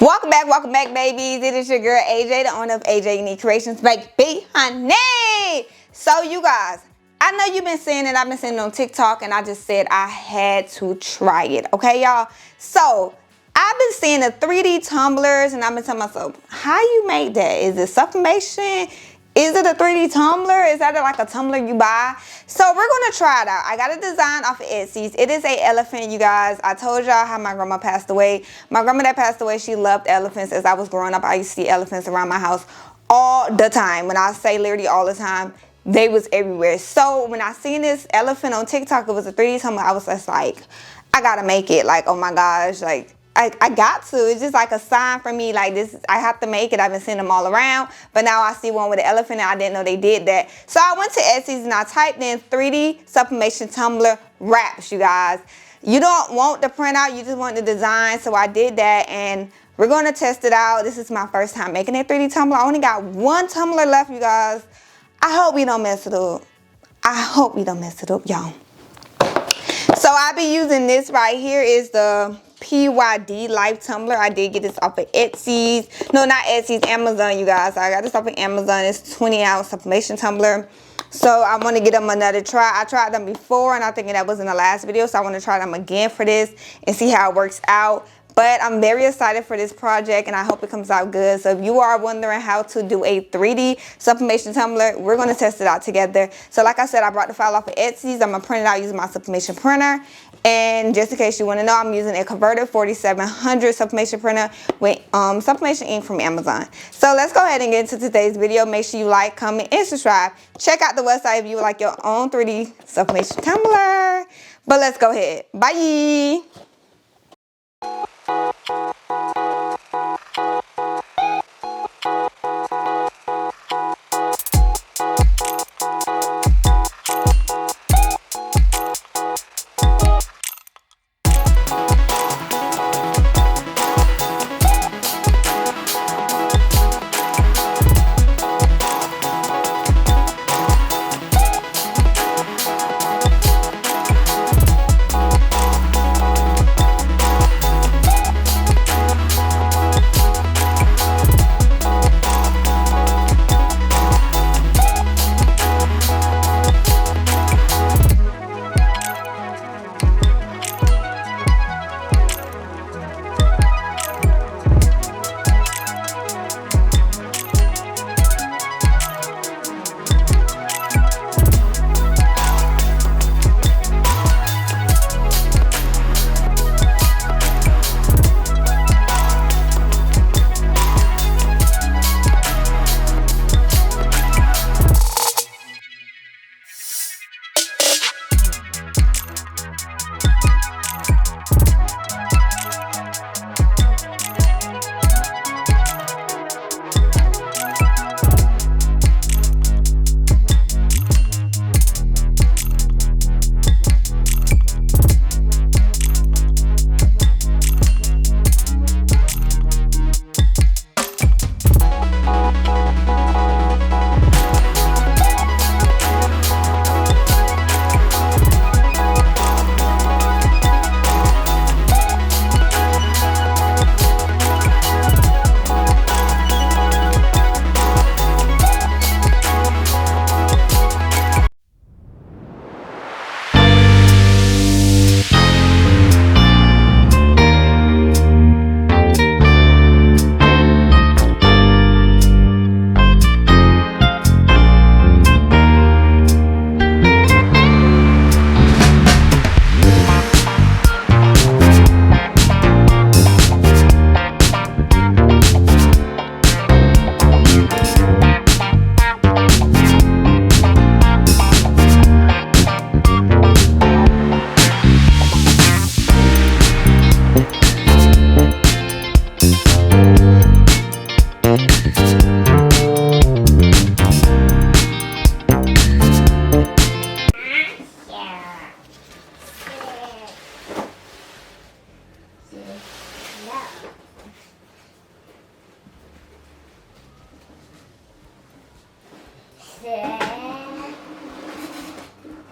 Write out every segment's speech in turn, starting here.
Welcome back, babies. It is your girl AJ, the owner of AJ Unique Creations, baby, honey. So you guys, I know you've been seeing it. I've been seeing it on TikTok, and I just said I had to try it. Okay, y'all. So I've been seeing the 3D tumblers, and I've been telling myself, how you make that? Is it sublimation? Is it a 3D tumbler? Is that like a tumbler you buy? So we're gonna try it out. I got a design off of Etsy. It is an elephant, you guys. I told y'all how my grandma passed away. My grandma that passed away, she loved elephants. As I was growing up, I used to see elephants around my house all the time. When I say literally all the time, they was everywhere. So when I seen this elephant on TikTok, it was a 3D tumbler, I was just like, I gotta make it. Like, oh my gosh, like, I got to. It's just like a sign for me, like this, I have to make it. I've been seeing them all around, but now I see one with an elephant and I didn't know they did that. So I went to Etsy and I typed in 3D Sublimation Tumbler wraps, you guys. You don't want the printout, you just want the design. So I did that and we're going to test it out. This is my first time making a 3D tumbler. I only got one tumbler left, you guys. I hope we don't mess it up. I hope we don't mess it up, y'all. So I'll be using this right here is the PYD Life Tumbler. I did get this off of Etsy's. No, not Etsy's, Amazon, you guys. I got this off of Amazon. It's 20-ounce sublimation tumbler. So I want to get them another try. I tried them before, and I think that was in the last video. So I want to try them again for this and see how it works out. But I'm very excited for this project, and I hope it comes out good. So if you are wondering how to do a 3D sublimation tumbler, we're going to test it out together. So like I said, I brought the file off of Etsy's. I'm going to print it out using my sublimation printer. And just in case you want to know, I'm using a converted 4700 sublimation printer with sublimation ink from Amazon. So let's go ahead and get into today's video. Make sure you like, comment, and subscribe. Check out the website if you would like your own 3D sublimation tumbler. But let's go ahead. Bye.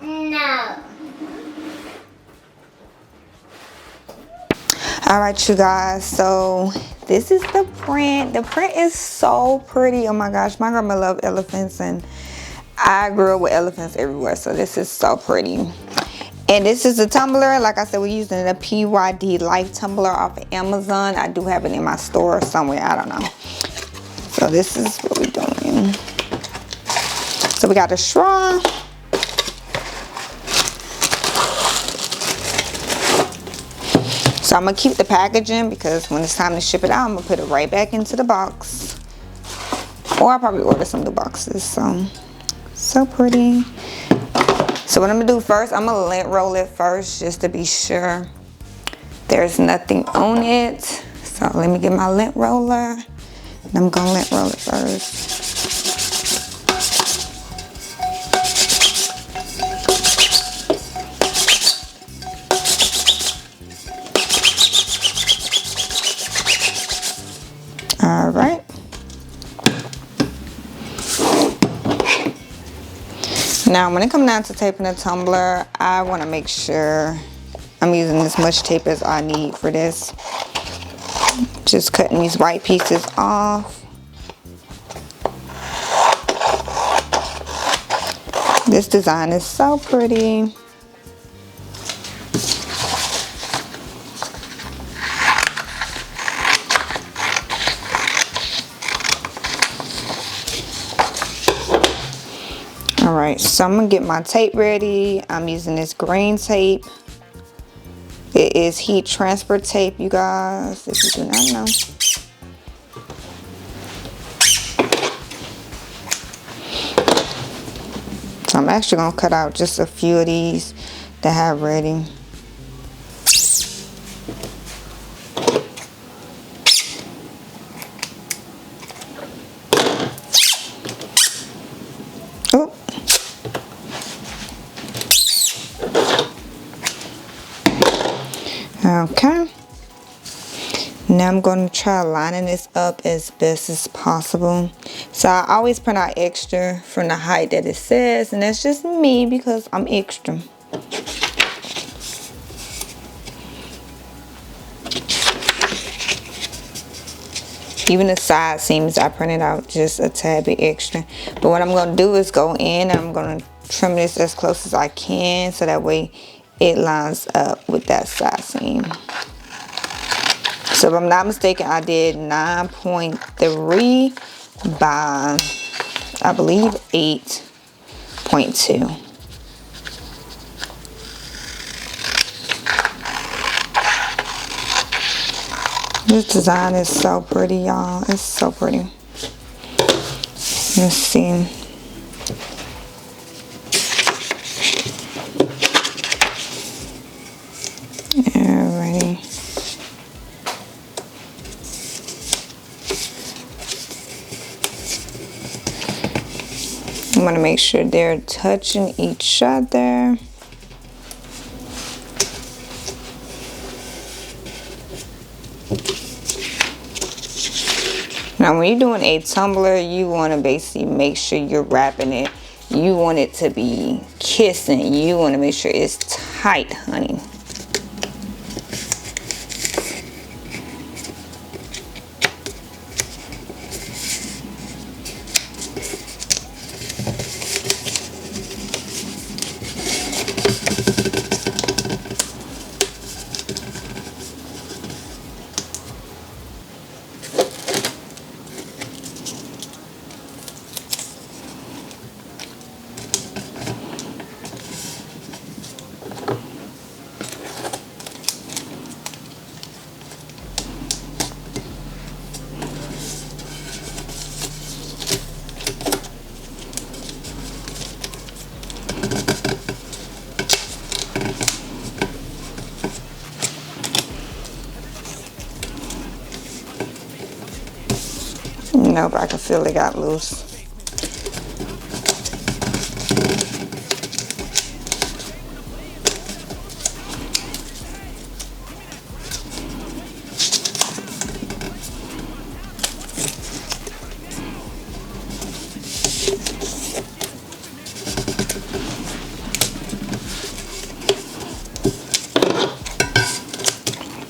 No. All right, you guys, so this is the print. The print is so pretty. Oh my gosh, my grandma loved elephants, and I grew up with elephants everywhere, so this is so pretty. And this is a tumbler. Like I said, we're using the PYD Life tumbler off of Amazon. I do have it in my store somewhere, I don't know. So this is what we're doing. So we got a straw. So I'm gonna keep the packaging because when it's time to ship it out, I'm gonna put it right back into the box. Or I'll probably order some new boxes. So pretty. So what I'm gonna do first, I'm gonna lint roll it first just to be sure there's nothing on it. So let me get my lint roller. And I'm gonna lint roll it first. All right. Now, when it comes down to taping a tumbler, I want to make sure I'm using as much tape as I need for this. Just cutting these white pieces off. This design is so pretty. Alright, so I'm going to get my tape ready. I'm using this green tape. It is heat transfer tape, you guys, if you do not know. So I'm actually going to cut out just a few of these to have ready. Okay, now I'm going to try lining this up as best as possible. So I always print out extra from the height that it says, and that's just me because I'm extra. Even the side seams I printed out just a tad bit extra. But what I'm going to do is go in and I'm going to trim this as close as I can so that way it lines up with that side seam. So if I'm not mistaken, I did 9.3 by, I believe, 8.2. This design is so pretty, y'all. It's so pretty. Let's see. Alrighty. I'm going to make sure they're touching each other. Now when you're doing a tumbler, you want to basically make sure you're wrapping it. You want it to be kissing. You want to make sure it's tight, honey. Nope, I can feel it got loose.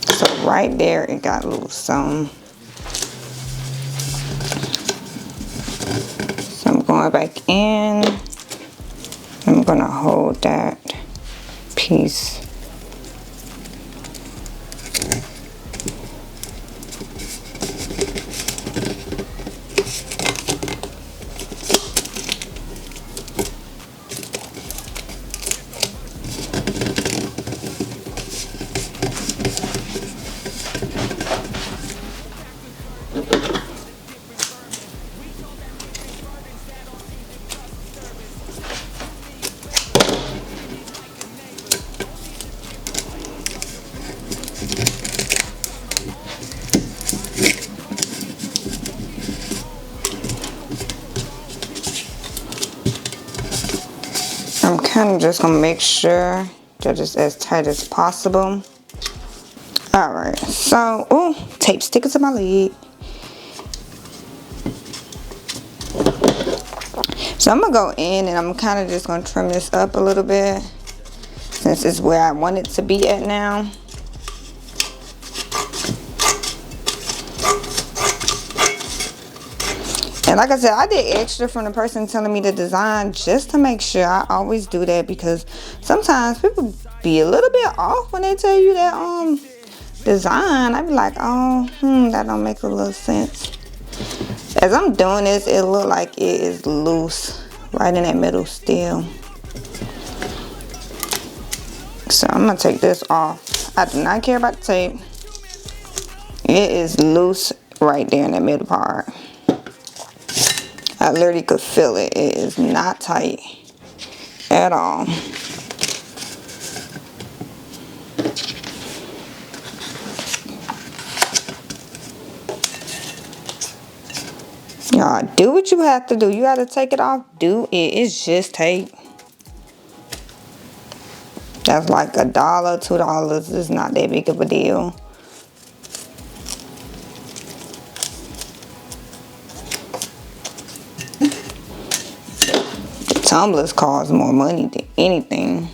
So right there, it got loose. So going back in. I'm gonna hold that piece. I'm kind of just gonna make sure that it's as tight as possible. Alright, so, ooh, tape sticking to my leg. So I'm gonna go in and I'm kind of just gonna trim this up a little bit, since it's where I want it to be at now. And like I said, I did extra from the person telling me the design just to make sure. I always do that because sometimes people be a little bit off when they tell you that design. I be like, oh, that don't make a little sense. As I'm doing this, it look like it is loose right in that middle still. So I'm gonna take this off. I do not care about the tape. It is loose right there in that middle part. I literally could feel it. It is not tight at all. Y'all, do what you have to do. You got to take it off. Do it. It's just tape. That's like $1, $2. It's not that big of a deal. Tumblers cost more money than anything.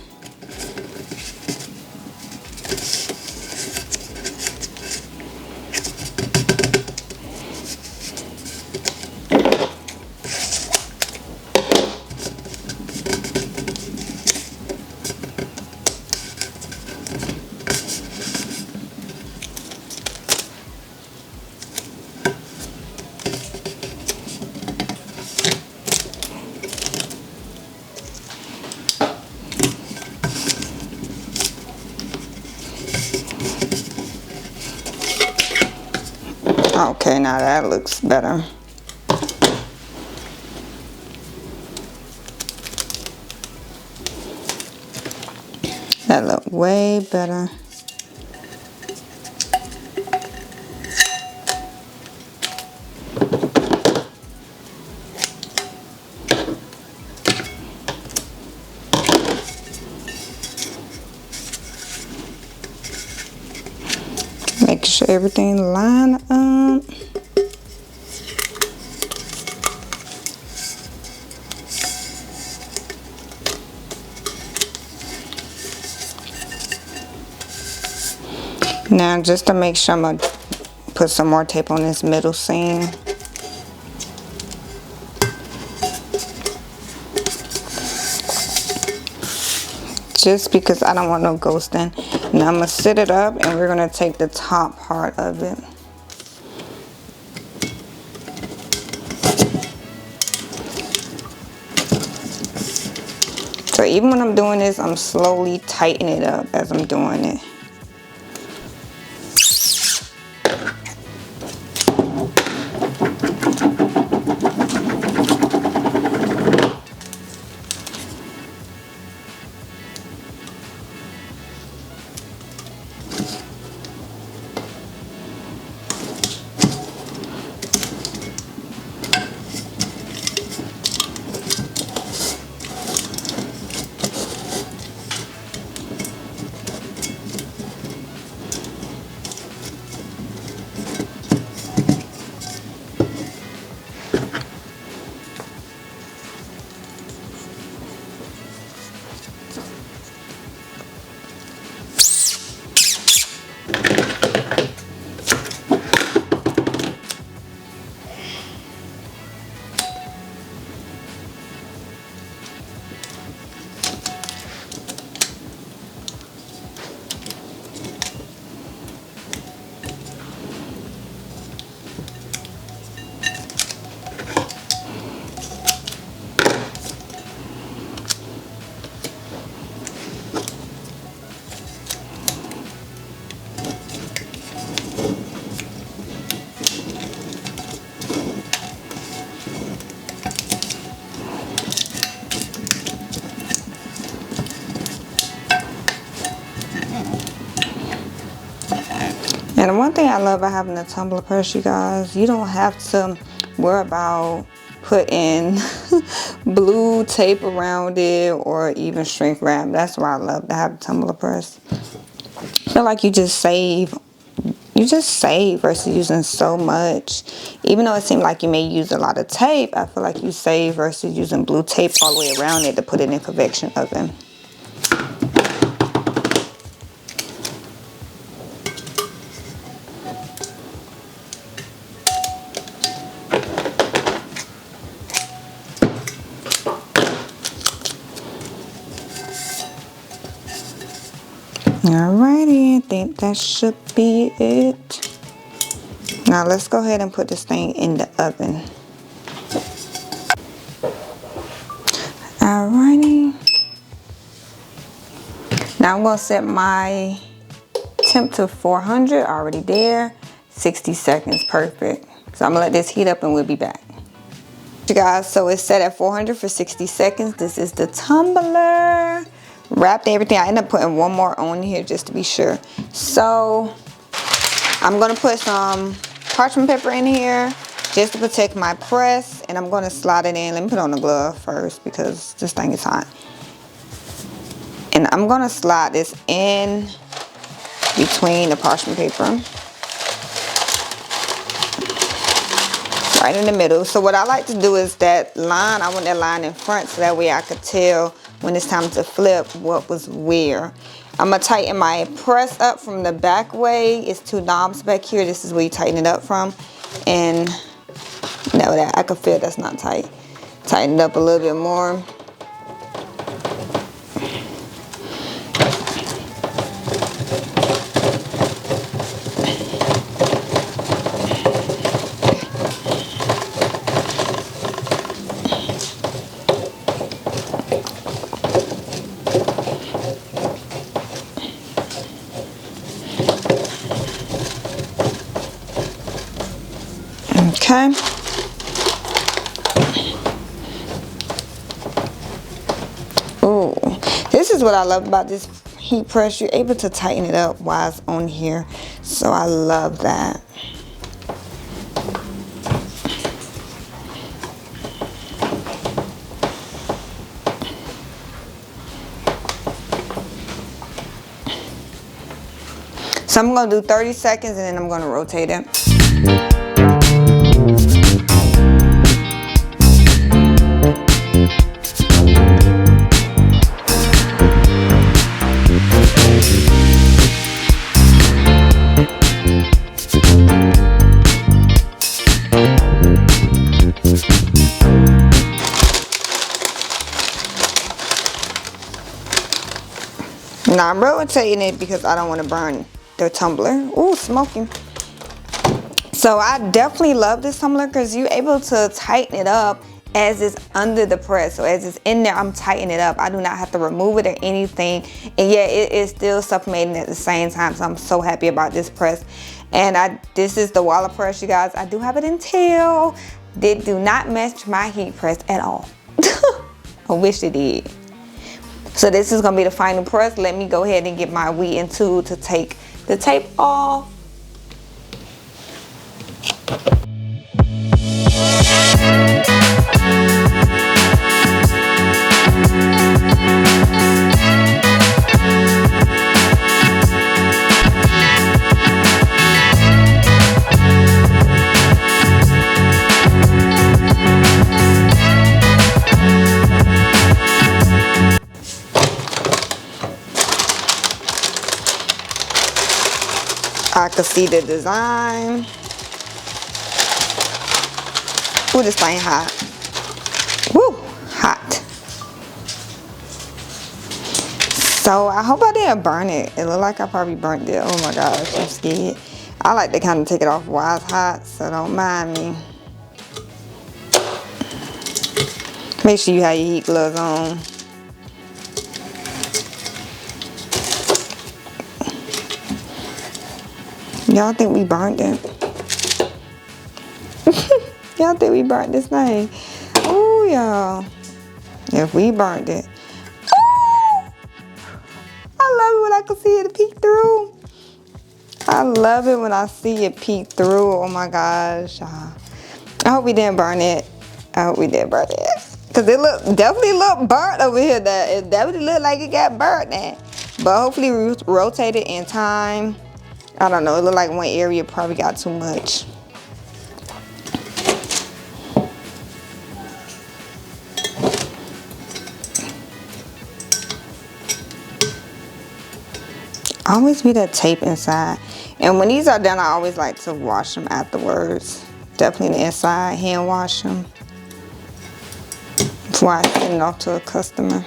Okay, now that looks better. That look way better. Make sure everything line up. Now, just to make sure, I'm going to put some more tape on this middle seam. Just because I don't want no ghosting. Now I'm going to sit it up and we're going to take the top part of it. So even when I'm doing this, I'm slowly tightening it up as I'm doing it. And one thing I love about having a tumbler press, you guys, you don't have to worry about putting blue tape around it or even shrink wrap. That's why I love to have a tumbler press. I feel like you just save versus using so much. Even though it seems like you may use a lot of tape, I feel like you save versus using blue tape all the way around it to put it in convection oven. Alrighty, I think that should be it. Now let's go ahead and put this thing in the oven. Alrighty. Now I'm gonna set my temp to 400, already there. 60 seconds, perfect. So I'm gonna let this heat up and we'll be back. You guys, so it's set at 400 for 60 seconds. This is the tumbler. Wrapped everything. I ended up putting one more on here just to be sure. So I'm gonna put some parchment paper in here just to protect my press, and I'm gonna slide it in. Let me put on the glove first because this thing is hot. And I'm gonna slide this in between the parchment paper, right in the middle. So what I like to do is that line, I want that line in front so that way I could tell when it's time to flip what was where. I'm gonna tighten my press up from the back way. It's two knobs back here. This is where you tighten it up from. And now that I can feel that's not tight. Tighten it up a little bit more. Okay. Oh, this is what I love about this heat press. You're able to tighten it up while it's on here. So I love that. So I'm going to do 30 seconds and then I'm going to rotate it. Now I'm rotating it because I don't want to burn the tumbler. Ooh, smoking. So I definitely love this tumbler because you're able to tighten it up as it's under the press. So as it's in there, I'm tightening it up. I do not have to remove it or anything. And yeah, it is still sublimating at the same time. So I'm so happy about this press. And this is the WalaKut press, you guys. I do have it in teal. They do not match my heat press at all. I wish it did. So this is gonna be the final press. Let me go ahead and get my weeding tool to take the tape off. I can see the design. Ooh, this thing hot. Woo, hot. So I hope I didn't burn it. It looked like I probably burnt it. Oh my gosh, I'm scared. I like to kind of take it off while it's hot, so don't mind me. Make sure you have your heat gloves on. Y'all think we burnt it? Y'all think we burnt this thing? Oh, y'all. If we burnt it. Ooh, I love it when I can see it peek through. I love it when I see it peek through. Oh my gosh. I hope we didn't burn it. I hope we didn't burn it. Because it definitely looked burnt over here. It definitely looked like it got burnt now. But hopefully we rotated in time. I don't know. It looked like one area probably got too much. Always be that tape inside. And when these are done, I always like to wash them afterwards. Definitely the inside, hand wash them before I send it off to a customer.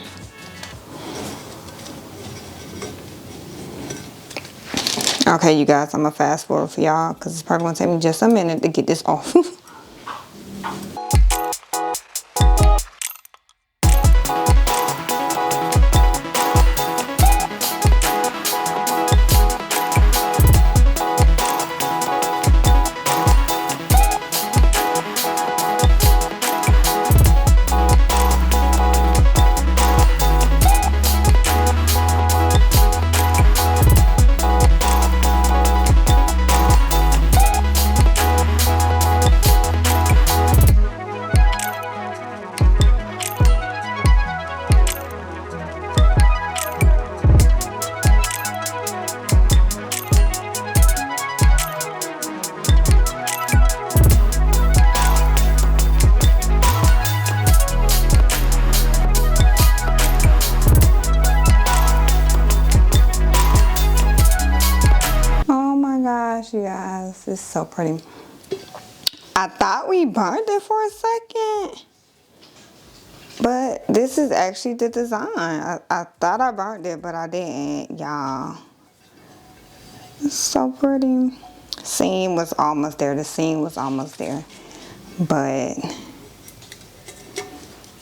Okay, you guys, I'm gonna fast forward for y'all because it's probably gonna take me just a minute to get this off. You guys, it's so pretty. I thought we burned it for a second, but this is actually the design. I thought I burned it, but I didn't, y'all. It's so pretty. Seam was almost there. The seam was almost there, but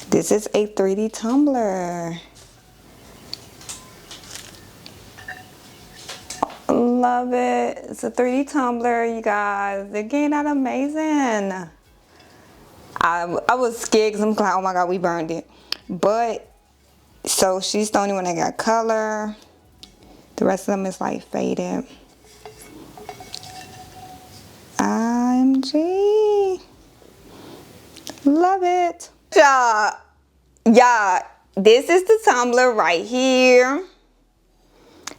this is a 3D tumbler. Love it. It's a 3D tumbler, you guys. Again, that amazing. I was scared because I'm like, oh my god, we burned it. But so she's the only one that got color. The rest of them is like faded. IMG. Love it. Yeah, this is the tumbler right here.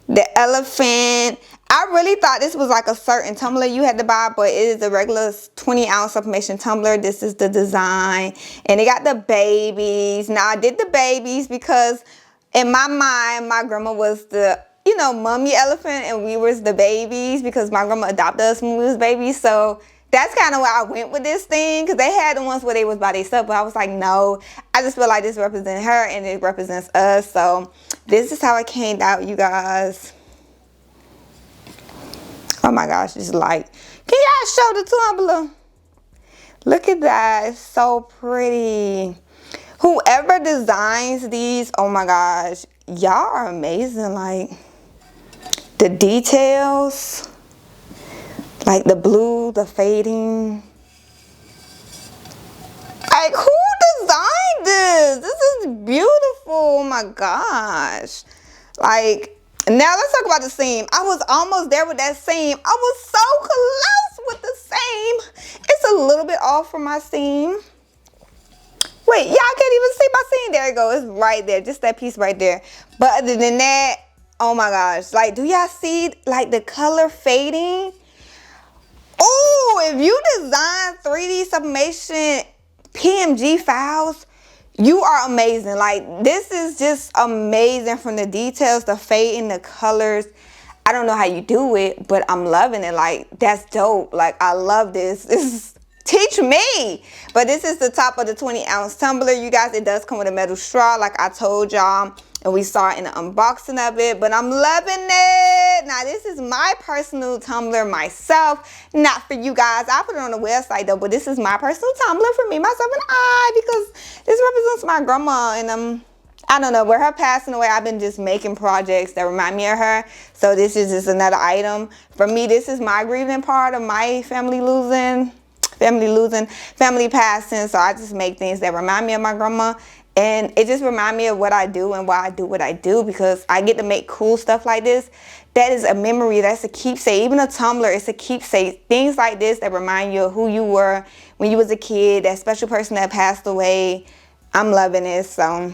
The elephant. I really thought this was like a certain tumbler you had to buy, but it is a regular 20-ounce sublimation tumbler. This is the design. And it got the babies. Now, I did the babies because in my mind, my grandma was the, you know, mummy elephant, and we was the babies because my grandma adopted us when we was babies. So that's kind of where I went with this thing, because they had the ones where they was by themselves, but I was like, no, I just feel like this represents her and it represents us. So this is how it came out, you guys. Oh my gosh, it's like, can y'all show the tumbler? Look at that, it's so pretty. Whoever designs these, oh my gosh, y'all are amazing. Like the details, like the blue, the fading. Like, who designed this? This is beautiful. Oh my gosh. Like, now let's talk about the seam. I was almost there with that seam. I was so close with the seam. It's a little bit off from my seam. Wait, y'all can't even see my seam. There it goes. It's right there. Just that piece right there. But other than that, oh my gosh. Like, do y'all see like the color fading? Oh, if you design 3D sublimation PMG files, you are amazing. Like, this is just amazing, from the details, the fading, the colors. I don't know how you do it, but I'm loving it. Like, that's dope. Like, I love this. Teach me. But this is the top of the 20-ounce tumbler, you guys. It does come with a metal straw, like I told y'all, and we saw it in the unboxing of it. But I'm loving it. Now, this is my personal tumbler myself, not for you guys. I put it on the website though, but this is my personal tumbler for me, myself, and I, because this represents my grandma, and I don't know, with her passing away, I've been just making projects that remind me of her. So this is just another item. For me, this is my grieving part of my family passing. So I just make things that remind me of my grandma. And it just reminds me of what I do and why I do what I do, because I get to make cool stuff like this. That is a memory. That's a keepsake. Even a tumbler is a keepsake. Things like this that remind you of who you were when you was a kid, that special person that passed away. I'm loving it. So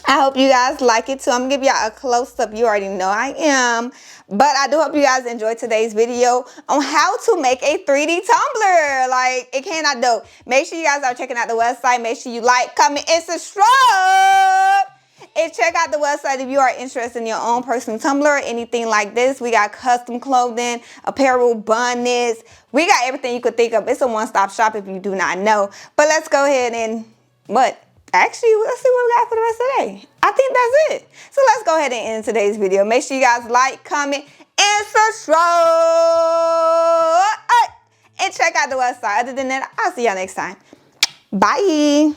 I hope you guys like it too. I'm gonna give y'all a close-up. You already know I am. But I do hope you guys enjoyed today's video on how to make a 3D tumbler. Like, it came out dope. Make sure you guys are checking out the website. Make sure you like, comment, and subscribe. And check out the website if you are interested in your own personal tumbler or anything like this. We got custom clothing, apparel, bonnets. We got everything you could think of. It's a one-stop shop if you do not know. But let's go ahead and actually, let's see what we got for the rest of the day. I think that's it. So let's go ahead and end today's video. Make sure you guys like, comment, and subscribe. And check out the website. Other than that, I'll see y'all next time. Bye.